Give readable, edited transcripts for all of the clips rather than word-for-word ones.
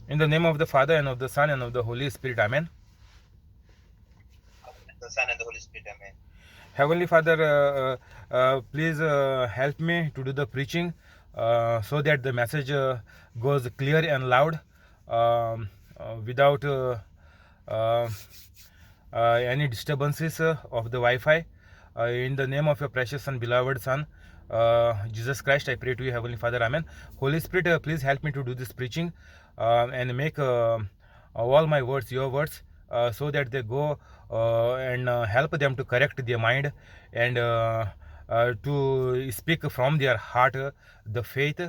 In the name of the Father, and of the Son, and of the Holy Spirit. Amen. The Son and the Holy Spirit. Amen. Heavenly Father, please help me to do the preaching so that the message goes clear and loud without uh, any disturbances of the Wi-Fi. In the name of your precious and beloved Son, Jesus Christ, I pray to you, Heavenly Father. Amen. Holy Spirit, please help me to do this preaching and make all my words your words so that they go and help them to correct their mind and to speak from their heart the faith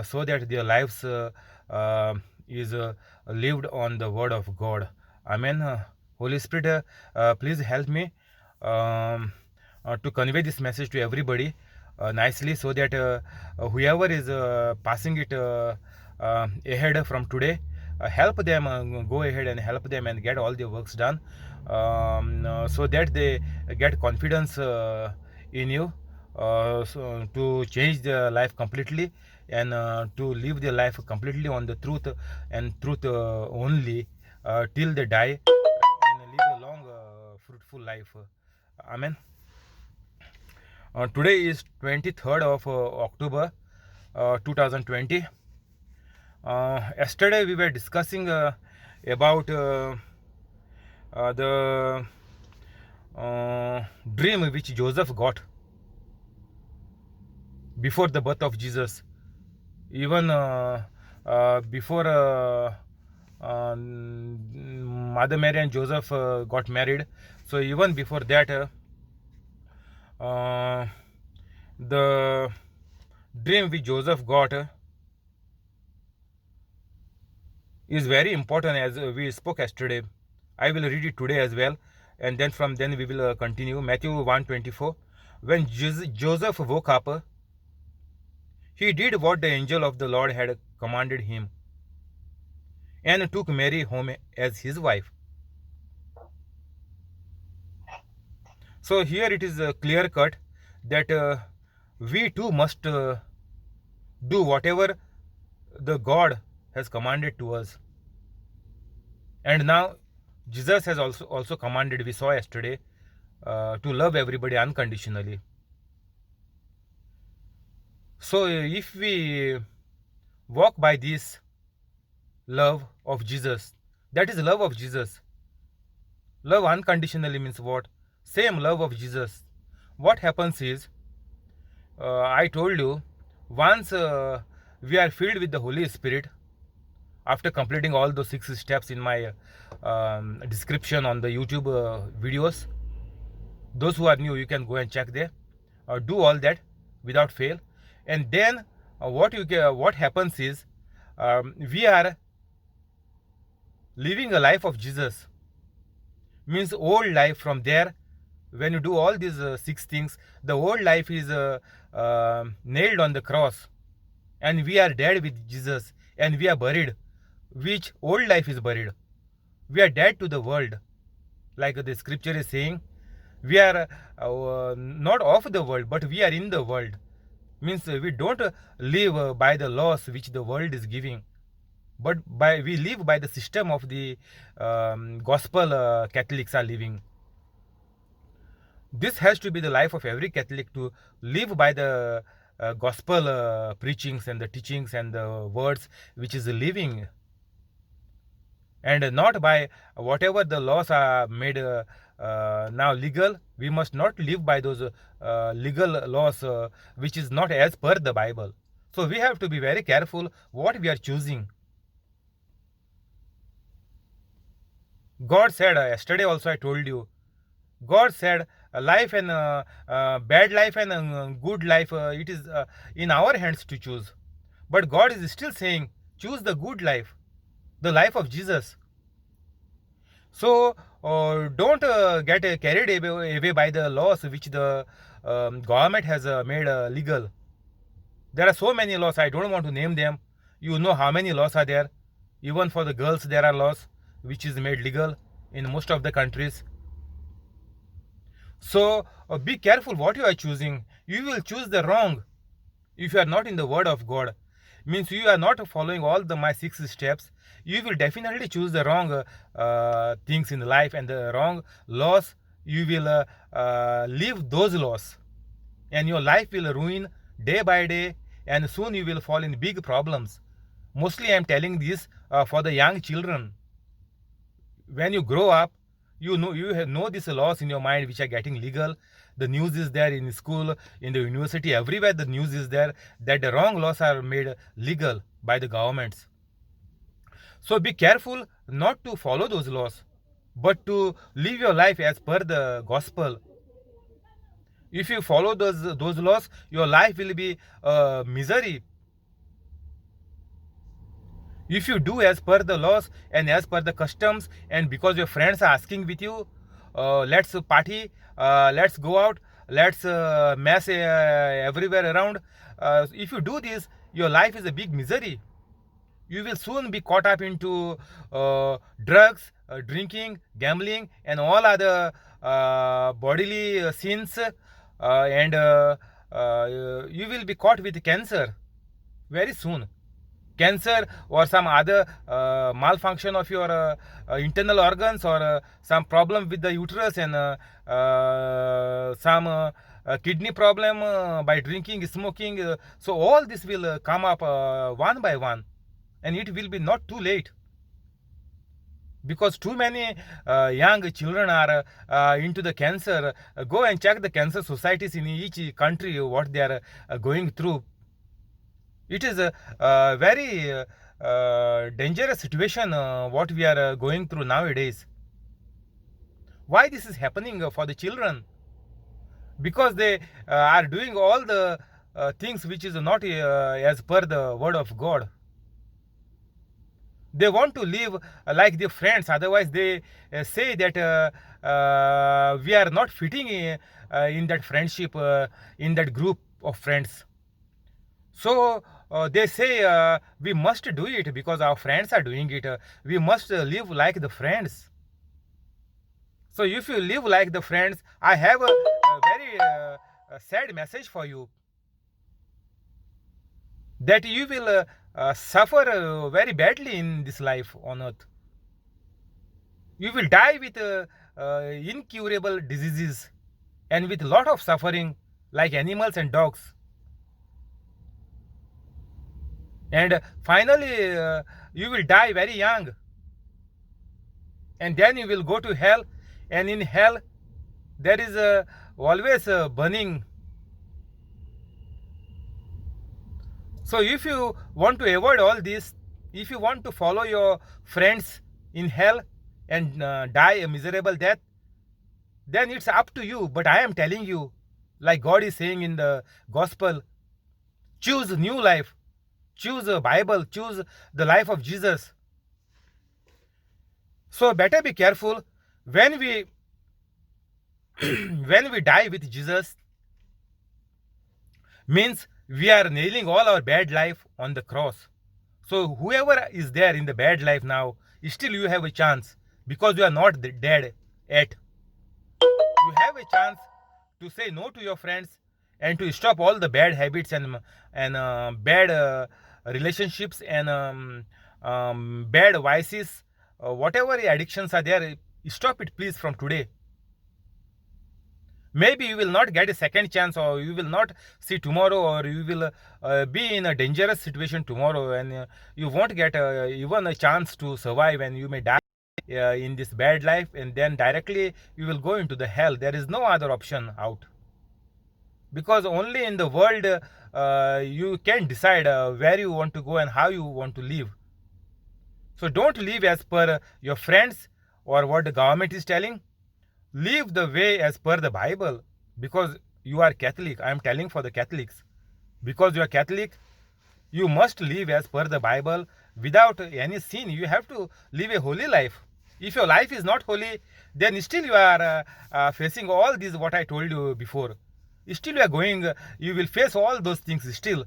so that their lives is lived on the word of God. Amen. Holy Spirit, please help me to convey this message to everybody nicely so that whoever is passing it ahead from today, help them go ahead and help them and get all their works done so that they get confidence in you to change their life completely and to live their life completely on the truth and truth only till they die and live a long fruitful life. Amen. Today is 23rd of October 2020. Yesterday we were discussing about the dream which Joseph got before the birth of Jesus, even before Mother Mary and Joseph got married. So even before that, the dream which Joseph got is very important, as we spoke yesterday. I will read it today as well, and then from then we will continue. Matthew 1:24. When Joseph woke up, he did what the angel of the Lord had commanded him and took Mary home as his wife. So here it is clear cut that we too must do whatever the God has commanded to us. And now Jesus has also commanded, we saw yesterday, to love everybody unconditionally. So if we walk by this love of Jesus, that is love of Jesus. Love unconditionally means what? Same love of Jesus. What happens is, I told you, once we are filled with the Holy Spirit, after completing all those 6 steps in my description on the YouTube videos, those who are new, you can go and check there. Do all that without fail, and then what happens is, we are living a life of Jesus. Means old life. From there, when you do all these 6 things, the old life is nailed on the cross, and we are dead with Jesus, and we are buried. Which old life is buried? We are dead to the world, like the scripture is saying. We are not of the world, but we are in the world. Means we don't live by the laws which the world is giving, but we live by the system of the gospel Catholics are living. This has to be the life of every Catholic, to live by the gospel preachings and the teachings and the words which is living, and not by whatever the laws are made now legal. We must not live by those legal laws which is not as per the Bible. So we have to be very careful what we are choosing. God said, yesterday also I told you, God said life and bad life and good life, it is in our hands to choose. But God is still saying, choose the good life, the life of Jesus. So don't get carried away by the laws which the government has made legal. There are so many laws, I don't want to name them. You know how many laws are there. Even for the girls there are laws which is made legal in most of the countries. So be careful what you are choosing. You will choose the wrong if you are not in the word of God. means you are not following all the my 6 steps, you will definitely choose the wrong things in life and the wrong laws. You will leave those laws, and your life will ruin day by day, and soon you will fall in big problems. Mostly I am telling this for the young children. When you grow up, you know these laws in your mind which are getting legal. The news is there in school, in the university, everywhere the news is there that the wrong laws are made legal by the governments. So be careful not to follow those laws, but to live your life as per the gospel. If you follow those laws, your life will be misery. If you do as per the laws and as per the customs, and because your friends are asking with you, let's party, let's go out, let's mess everywhere around. If you do this, your life is a big misery. You will soon be caught up into drugs, drinking, gambling, and all other bodily sins, and you will be caught with cancer very soon. Cancer or some other malfunction of your internal organs, or some problem with the uterus, and some kidney problem by drinking, smoking. So all this will come up one by one, and it will be not too late, because too many young children are into the cancer. Go and check the cancer societies in each country, what they are going through. It is a very dangerous situation what we are going through nowadays. Why this is happening for the children? Because they are doing all the things which is not as per the word of God. They want to live like their friends, otherwise they say that we are not fitting in that friendship, in that group of friends. So they say we must do it because our friends are doing it. We must live like the friends. So if you live like the friends, I have a very sad message for you, that you will suffer very badly in this life on earth. You will die with incurable diseases and with lot of suffering, like animals and dogs. And finally you will die very young, and then you will go to hell, and in hell there is always burning. So if you want to avoid all this, if you want to follow your friends in hell and die a miserable death, then it's up to you. But I am telling you, like God is saying in the gospel, choose new life, choose a Bible, choose the life of Jesus. So better be careful when we when we die with Jesus, means we are nailing all our bad life on the cross. So whoever is there in the bad life now, still you have a chance, because you are not dead yet. You have a chance to say no to your friends and to stop all the bad habits and bad relationships and bad vices, whatever addictions are there. Stop it please from today. Maybe you will not get a second chance, or you will not see tomorrow, or you will be in a dangerous situation tomorrow, and you won't get even a chance to survive, and you may die in this bad life, and then directly you will go into the hell. There is no other option out, because only in the world you can decide where you want to go and how you want to live. So don't live as per your friends or what the government is telling. Live the way as per the Bible, because you are Catholic. I am telling for the Catholics, because you are Catholic, you must live as per the Bible without any sin. You have to live a holy life. If your life is not holy, then still you are facing all these what I told you before. Still you are going, you will face all those things still.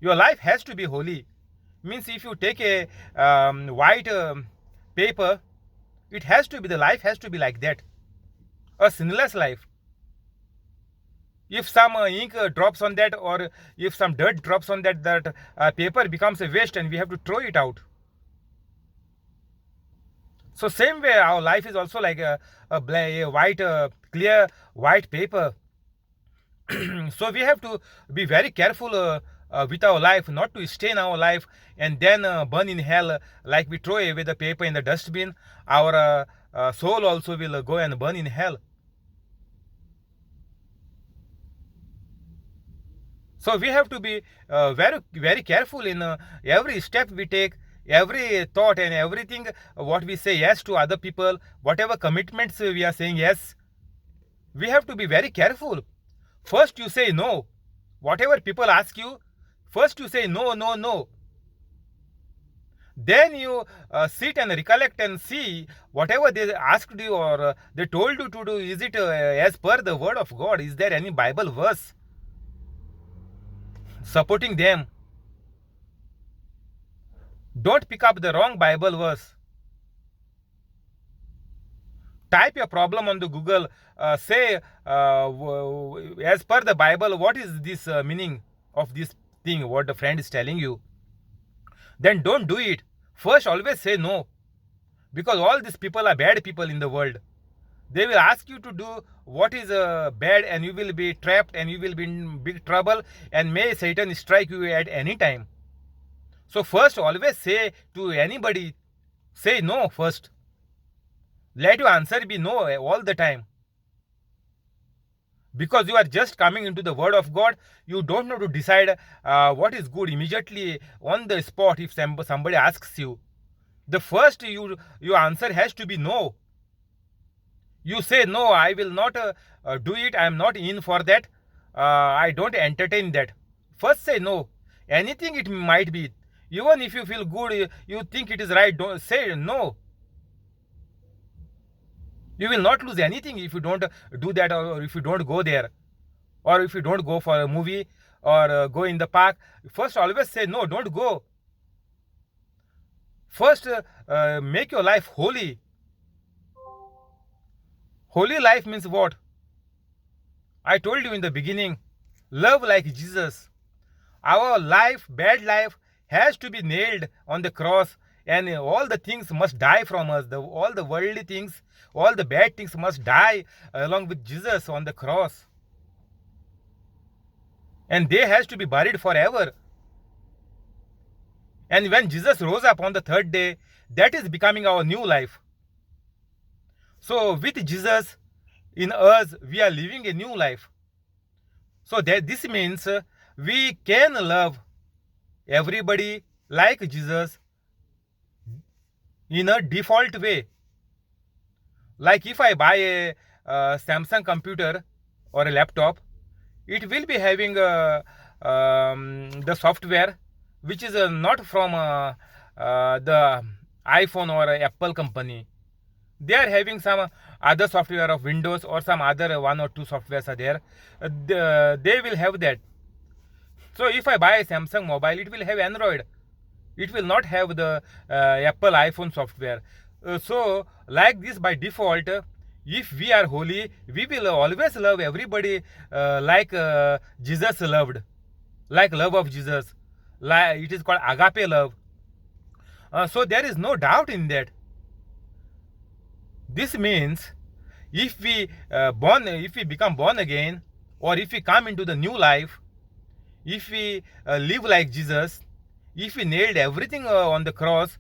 Your life has to be holy. Means if you take a white paper, it has to be, the life has to be like that, a sinless life. If some ink drops on that, or if some dirt drops on that paper becomes a waste and we have to throw it out. So same way our life is also like a white clear white paper. So we have to be very careful with our life, not to stain our life and then burn in hell, like we throw away the paper in the dustbin. Our soul also will go and burn in hell. So we have to be very careful in every step we take, every thought and everything what we say yes to other people, whatever commitments we are saying yes. We have to be very careful. First you say no. Whatever people ask you, first you say no, no, no. Then you sit and recollect and see whatever they asked you or they told you to do, is it as per the word of God? Is there any Bible verse supporting them? Don't pick up the wrong Bible verse. Type your problem on the Google. Say, as per the Bible, what is this meaning of this thing, what the friend is telling you? Then don't do it. First, always say no. Because all these people are bad people in the world. They will ask you to do what is bad, and you will be trapped and you will be in big trouble, and may Satan strike you at any time. So first, always say to anybody, say no first. Let your answer be no all the time. Because you are just coming into the word of God, you don't know to decide what is good immediately on the spot. If somebody asks you, the first your answer has to be no. You say no, I will not do it, I am not in for that, I don't entertain that. First say no. Anything it might be, even if you feel good, you think it is right, don't say no. You will not lose anything if you don't do that, or if you don't go there, or if you don't go for a movie, or go in the park. First always say no, don't go. First make your life holy. Holy life means what? I told you in the beginning, love like Jesus. Our life, bad life, has to be nailed on the cross, and all the things must die from us. All the worldly things, all the bad things must die along with Jesus on the cross. And they has to be buried forever. And when Jesus rose up on the third day, that is becoming our new life. So with Jesus in us, we are living a new life. So that this means we can love everybody like Jesus in a default way. Like if I buy a Samsung computer or a laptop, it will be having the software which is not from the iPhone or Apple company. They are having some other software of Windows, or some other one or two softwares are there. They will have that. So if I buy a Samsung mobile, it will have Android. It will not have the Apple iPhone software. So like this, by default, if we are holy, we will always love everybody like Jesus loved, like love of Jesus. Like it is called agape love. So there is no doubt in that. This means if we become born again, or if we come into the new life, if we live like Jesus, if we nailed everything on the cross,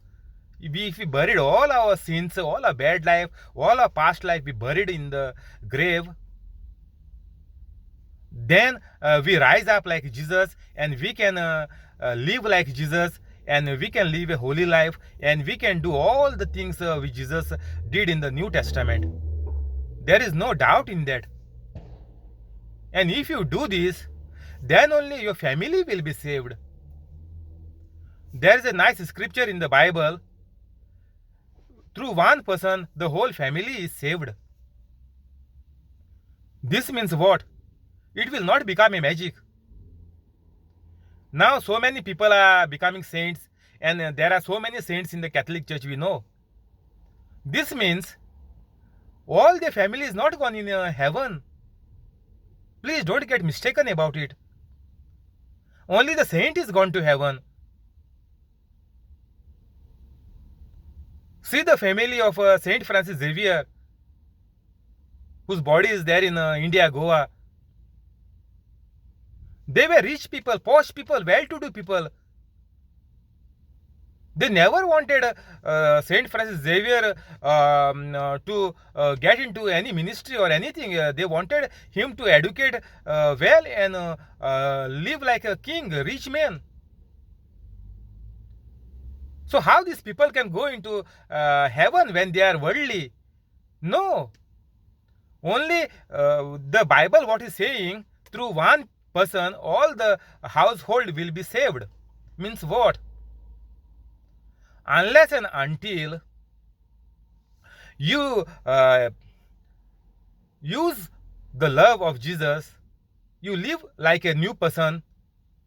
if we buried all our sins, all our bad life, all our past life, we buried in the grave, then we rise up like Jesus, and we can live like Jesus, and we can live a holy life, and we can do all the things which Jesus did in the New Testament. There is no doubt in that. And if you do this, then only your family will be saved. There is a nice scripture in the Bible. Through one person, the whole family is saved. This means what? It will not become a magic. Now so many people are becoming saints, and there are so many saints in the Catholic Church, we know. This means all their family is not gone in heaven. Please don't get mistaken about it. Only the saint is gone to heaven. See the family of Saint Francis Xavier, whose body is there in India, Goa. They were rich people, posh people, well-to-do people. They never wanted Saint Francis Xavier to get into any ministry or anything. They wanted him to educate well and live like a king, a rich man. So how these people can go into heaven when they are worldly? No. Only the Bible, what is saying, through one person, all the household will be saved. Means what? Unless and until you use the love of Jesus, you live like a new person,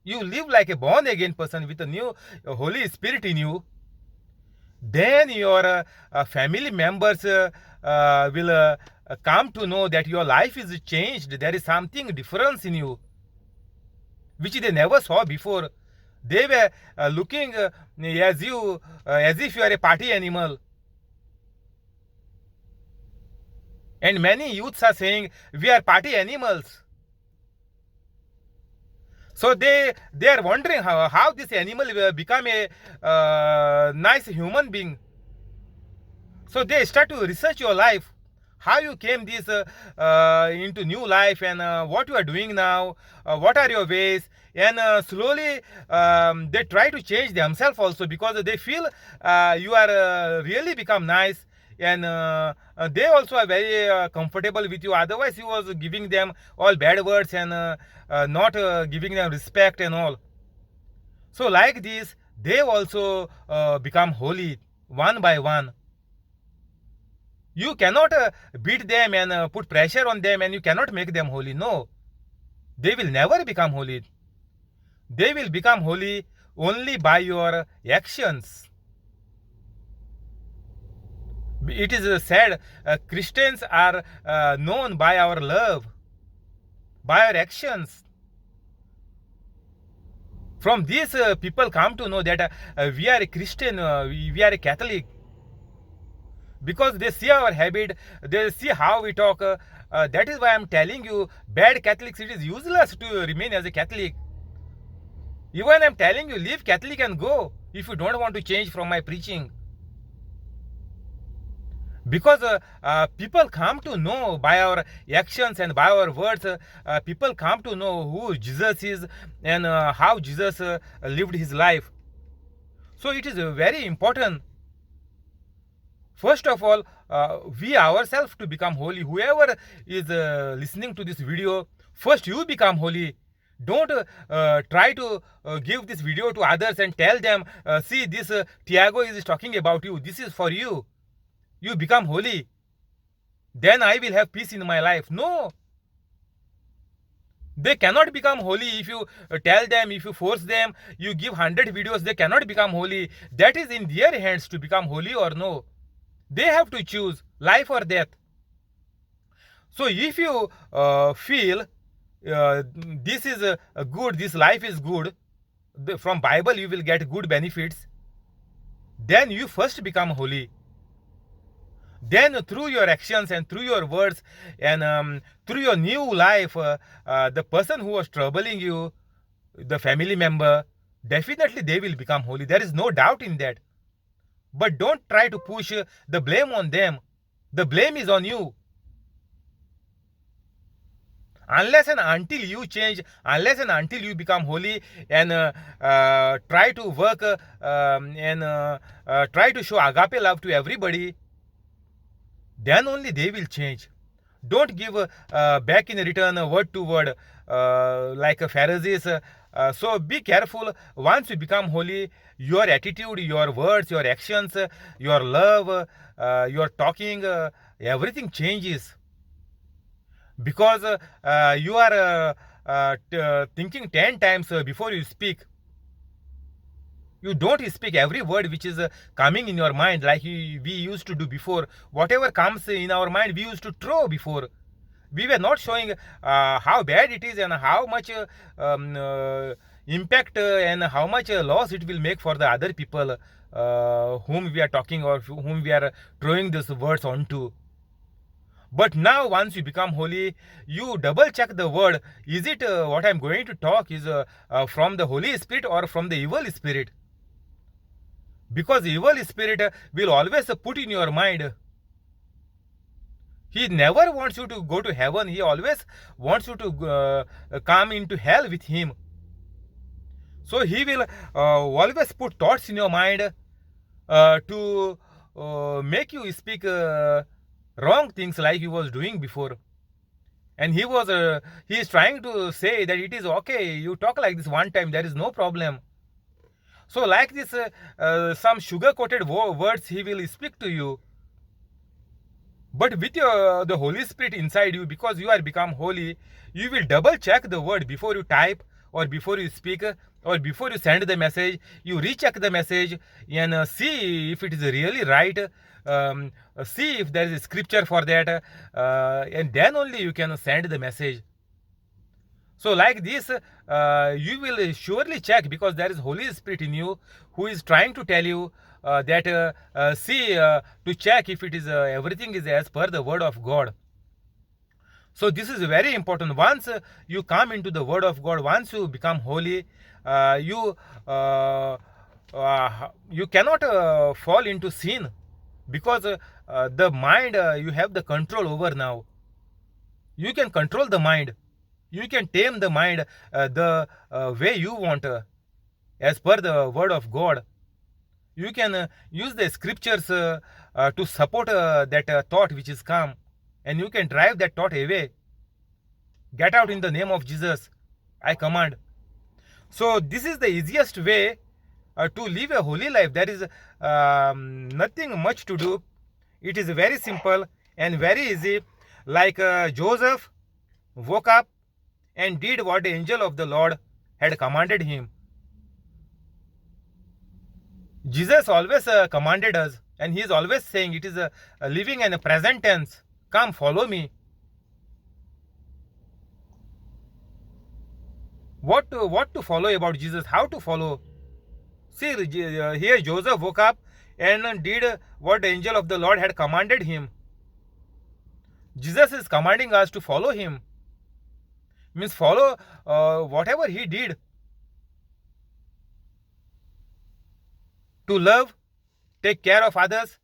you live like a born again person with a new Holy Spirit in you, then your family members will come to know that your life is changed. There is something difference in you, which they never saw before. They were looking as if you are a party animal. And many youths are saying, we are party animals. So they are wondering how this animal will become a nice human being. So they start to research your life, how you came this into new life, and what you are doing now, what are your ways, and slowly they try to change themselves also, because they feel you are really become nice, and they also are very comfortable with you. Otherwise you was giving them all bad words and not giving them respect and all. So like this, they also become holy one by one. You cannot beat them and put pressure on them, and you cannot make them holy. No, they will never become holy. They will become holy only by your actions. It is said, Christians are known by our love, by our actions. From these people come to know that we are a Christian, we are a Catholic. Because they see our habit, they see how we talk. That is why I am telling you, bad Catholics, it is useless to remain as a Catholic. Even I am telling you, leave Catholic and go if you don't want to change from my preaching. Because people come to know by our actions and by our words, people come to know who Jesus is and how Jesus lived his life. So it is very important. First of all, we ourselves to become holy. Whoever is listening to this video, first you become holy. Don't try to give this video to others and tell them, see, this Tiago is talking about you. This is for you. You become holy. Then I will have peace in my life. No. They cannot become holy if you tell them, if you force them, you give 100 videos, they cannot become holy. That is in their hands to become holy or no. They have to choose life or death. So if you feel this is good, this life is good, from Bible you will get good benefits, then you first become holy. Then through your actions and through your words and through your new life, the person who was troubling you, the family member, definitely they will become holy. There is no doubt in that. But don't try to push the blame on them. The blame is on you. Unless and until you change, unless and until you become holy and try to work and try to show agape love to everybody, then only they will change. Don't give back in return word to word like Pharisees. So be careful. Once you become holy, your attitude, your words, your actions, your love, your talking, everything changes. Because you are thinking 10 times before you speak. You don't speak every word which is coming in your mind like we used to do before. Whatever comes in our mind, we used to throw before. We were not showing how bad it is and how much impact and how much loss it will make for the other people whom we are talking or whom we are throwing these words onto. But now once you become holy, you double check the word. Is it what I'm going to talk is from the Holy Spirit or from the evil spirit? Because the evil spirit will always put in your mind. He never wants you to go to heaven. He always wants you to come into hell with him. So he will always put thoughts in your mind to make you speak wrong things like he was doing before. And he is trying to say that it is okay, you talk like this one time, there is no problem. So like this some sugar coated words he will speak to you. But with the Holy Spirit inside you, because you are become holy, you will double check the word before you type or before you speak or before you send the message. You recheck the message and see if it is really right. See if there is a scripture for that, and then only you can send the message. So like this, you will surely check, because there is Holy Spirit in you who is trying to tell you that to check if it is everything is as per the word of God. So this is very important. Once you come into the word of God, once you become holy, you cannot fall into sin, because the mind you have the control over now. You can control the mind. You can tame the mind the way you want, as per the word of God. You can use the scriptures to support that thought which is come, and you can drive that thought away. Get out in the name of Jesus, I command. So this is the easiest way to live a holy life. There is nothing much to do. It is very simple and very easy. Like Joseph woke up and did what the angel of the Lord had commanded him. Jesus always commanded us, and he is always saying, it is a living and a present tense. Come, follow me. What to follow about Jesus? How to follow? See, here Joseph woke up and did what the angel of the Lord had commanded him. Jesus is commanding us to follow him. Means follow whatever he did. To love, take care of others,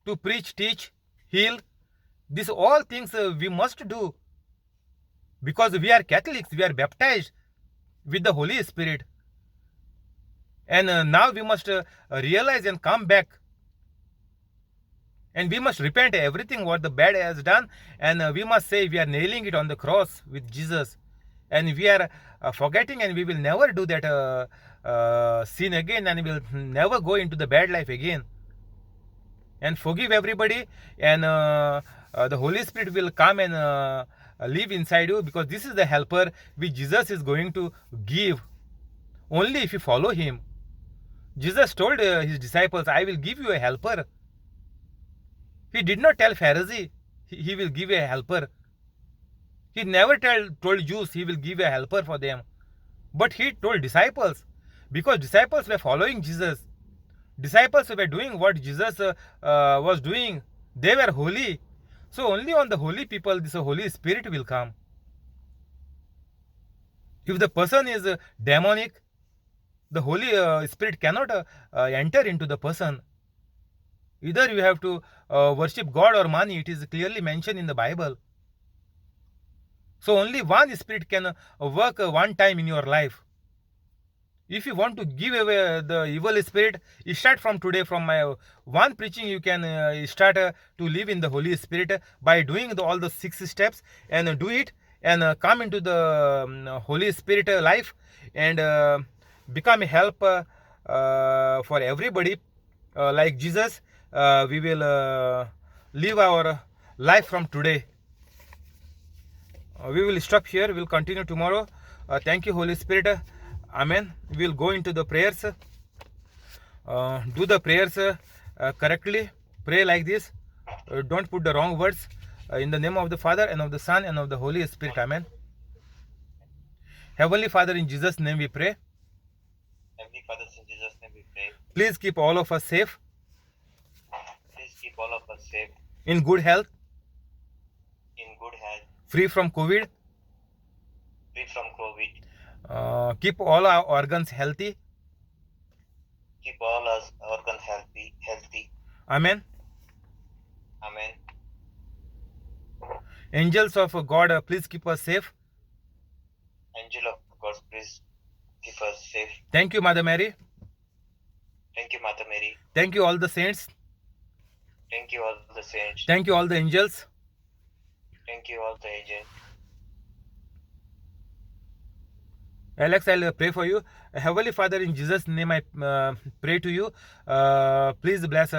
to preach, teach, heal. These all things we must do. Because we are Catholics, we are baptized with the Holy Spirit. And now we must realize and come back. And we must repent everything what the bad has done. And we must say we are nailing it on the cross with Jesus. And we are forgetting, and we will never do that sin again, and we will never go into the bad life again. And forgive everybody, and the Holy Spirit will come and live inside you, because this is the helper which Jesus is going to give only if you follow him. Jesus told his disciples, I will give you a helper. He did not tell Pharisee he will give a helper. He never told Jews he will give a helper for them. But he told disciples, because disciples were following Jesus. Disciples were doing what Jesus was doing. They were holy. So only on the holy people this Holy Spirit will come. If the person is demonic, the Holy Spirit cannot enter into the person. Either you have to worship God or money. It is clearly mentioned in the Bible. So only one spirit can work one time in your life. If you want to give away the evil spirit, you start from today. From my one preaching, you can start to live in the Holy Spirit by doing all the 6 steps, and do it, and come into the Holy Spirit life, and become a help for everybody. Like Jesus, we will live our life from today. We will stop here. We will continue tomorrow. Thank you, Holy Spirit. Amen. We will go into the prayers. Do the prayers correctly. Pray like this. Don't put the wrong words. In the name of the Father, and of the Son, and of the Holy Spirit. Amen. Heavenly Father, in Jesus' name we pray. Heavenly Father, in Jesus' name we pray. Please keep all of us safe, Please keep all of us safe, in good health, in good health, free from COVID. free from COVID. Keep all our organs healthy. Keep all our organs healthy. Amen. Amen. Angels of God, please keep us safe. Angel of God, please keep us safe. Thank you, Mother Mary. Thank you, Mother Mary. Thank you, all the saints. Thank you, all the saints. Thank you, all the angels. Thank you, all the agents. Alex, I'll pray for you. Heavenly Father, in Jesus' name I pray to you. Please bless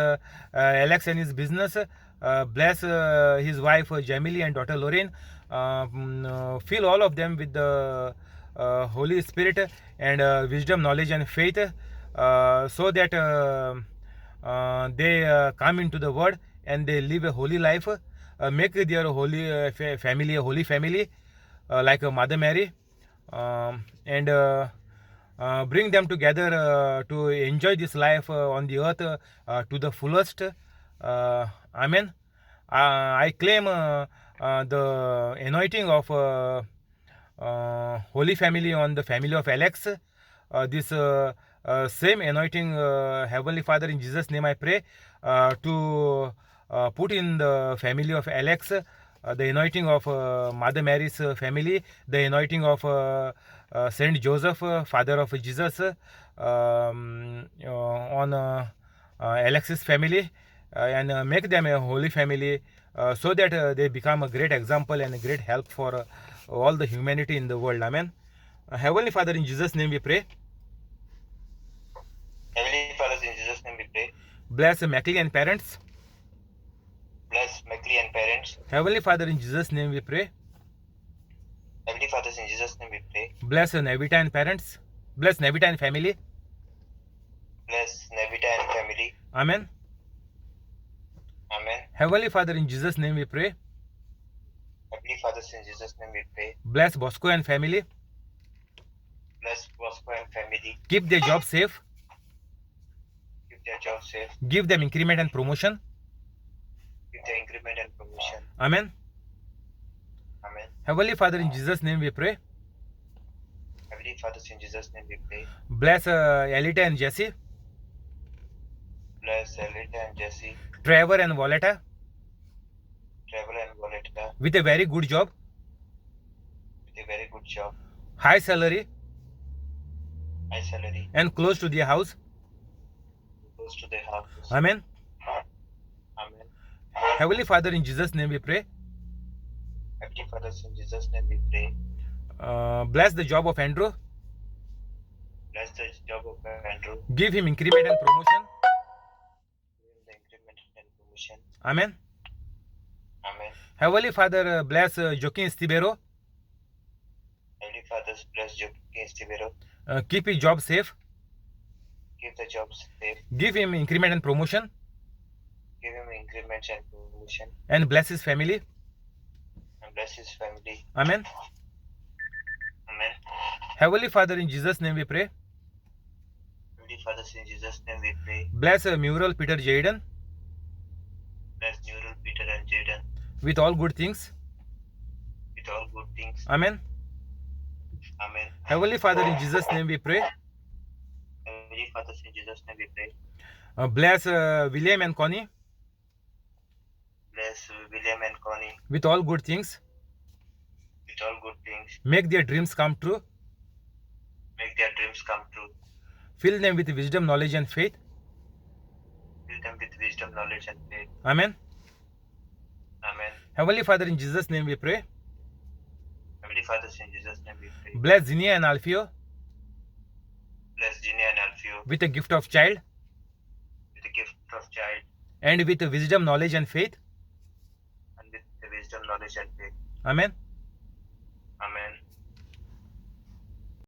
Alex and his business. Bless his wife Jamily and daughter Lorraine. Fill all of them with the Holy Spirit and wisdom, knowledge and faith, so that they come into the Word and they live a holy life. Make their holy family a holy family, like Mother Mary. And bring them together to enjoy this life on the earth to the fullest. Amen. I claim the anointing of Holy Family on the family of Alex. This same anointing, Heavenly Father, in Jesus' name I pray, to put in the family of Alex, the anointing of Mother Mary's family, the anointing of Saint Joseph, father of Jesus, on Alex's family, and make them a holy family, so that they become a great example and a great help for all the humanity in the world. Amen. Heavenly Father, in Jesus' name we pray. Heavenly Father, in Jesus' name we pray. Bless Mackley and parents. Bless Mackley and parents. Heavenly Father, in Jesus' name we pray. Heavenly Father, in Jesus' name we pray. Bless Navita and parents. Bless Navita and family. Bless Navita and family. Amen. Amen. Heavenly Father, in Jesus' name we pray. Heavenly Father, in Jesus' name we pray. Bless Bosco and family. Bless Bosco and family. Keep their job safe. Keep their job safe. Give them increment and promotion. Give their increment and promotion. Amen. Amen. Heavenly Father, in Jesus' name we pray. Heavenly Father, in Jesus' name we pray. Bless Elita and Jesse. Bless Elita and Jesse. Trevor and Voletta Trevor and Voletta with a very good job, with a very good job, high salary, high salary, and close to their house. close to their house. Amen. Amen. Heavenly Father, in Jesus' name we pray. Heavenly Father, in Jesus' name we pray. Bless the job of Andrew. Bless the job of Andrew. Give him increment and promotion. Give him the increment and promotion. Amen. Amen. Heavenly Father, bless Joaquin Estibero. Heavenly Father, bless Joaquin Estibero. Keep his job safe. Keep the job safe. Give him increment and promotion. Give him increments and promotion. And bless his family. And bless his family. Amen. Amen. Heavenly Father, in Jesus' name we pray. Heavenly Father, in Jesus' name we pray. Bless Mural Peter Jaden Bless Neural Peter and Jaden with all good things. with all good things. Amen. Amen. Heavenly Father, in Jesus' name we pray. Heavenly Father, in Jesus' name we pray. Bless William and Connie Bless William and Connie with all good things. with all good things. Make their dreams come true. Make their dreams come true. Fill them with wisdom, knowledge, and faith. Fill them with wisdom, knowledge, and faith. Amen. Amen. Heavenly Father, in Jesus' name we pray. Heavenly Father, in Jesus' name we pray. Bless Zinnia and Alfio Bless Ginny and Alfio with a gift of child with the gift of child and with wisdom, knowledge, and faith. and with the wisdom, knowledge, and faith. Amen.